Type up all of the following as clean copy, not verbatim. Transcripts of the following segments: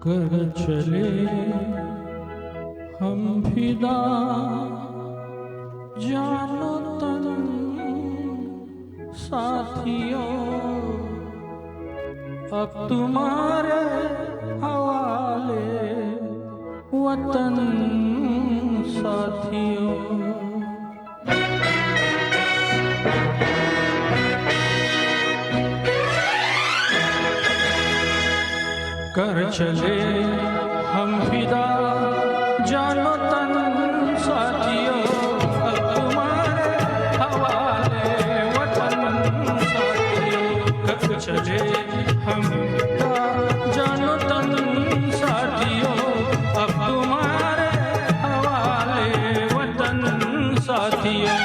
कर चले हम फिदा जानो तन साथियों, अब तुम्हारे हवाले वतन साथियों। कर चले हम फिदा जानो तन साथियों, अब तुम्हारे हवाले वतन साथियों। कर चले हम फिदा जानो तन साथियों, अब तुम्हारे हवाले वतन साथियों।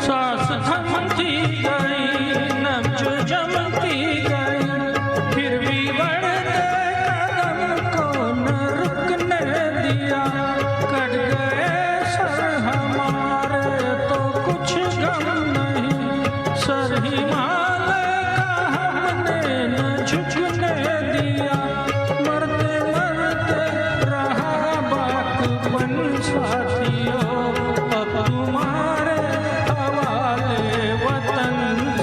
सांस थमती गई, नब्ज जमती गई, फिर भी बढ़ते कदम को न रुकने दिया। कट गए सर हमारे तो कुछ गम नहीं, सर हिमालय का हमने न झुकने दिया। मरते मरते रहा बाकपन साथियों, अब तुम्हारे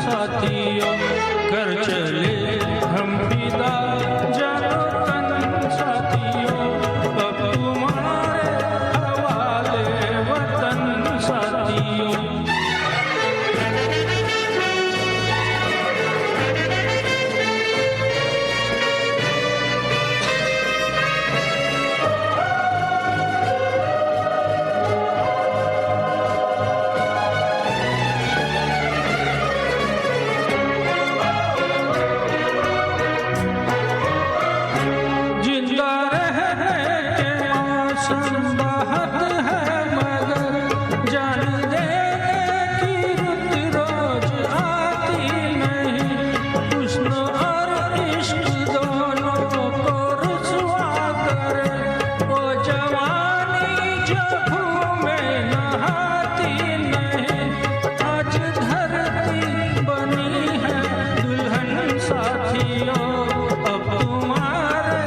साथियों। कर चले हम फिदा जानो तन साथियों, अब तुम्हारे हवाले वतन साथियों। बात है मगर जान देने की रुत रोज आती नहीं। हुस्न और इश्क दोनों को रुसवा करे, वो जवानी जो घूमे नहाती नहीं। आज धरती बनी है दुल्हन साथियों, अब तुम्हारे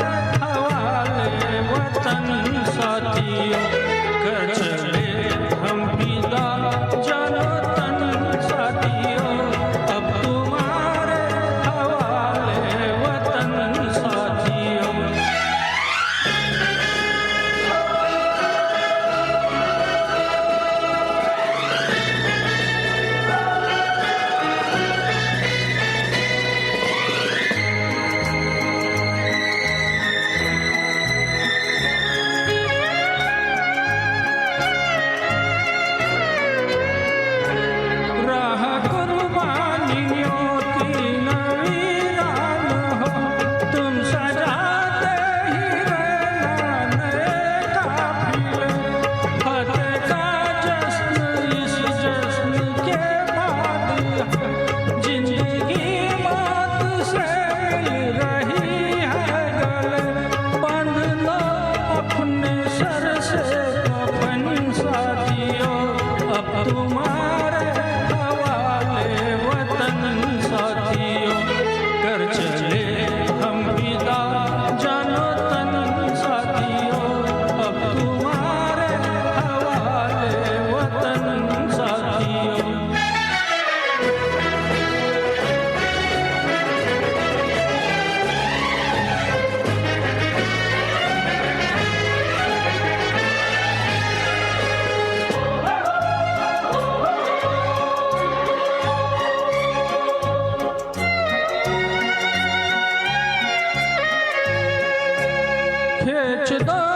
हवाले वतन साथियों। कर चले हम फिदा जानो तन साथियों, अब तुम्हारे हवाले वतन साथियों। तुम्हारे हवाले वतन साथियों। कर चले हम फिदा जानो तन साथियों, अब तुम्हारे हवाले वतन साथियों। खींच दो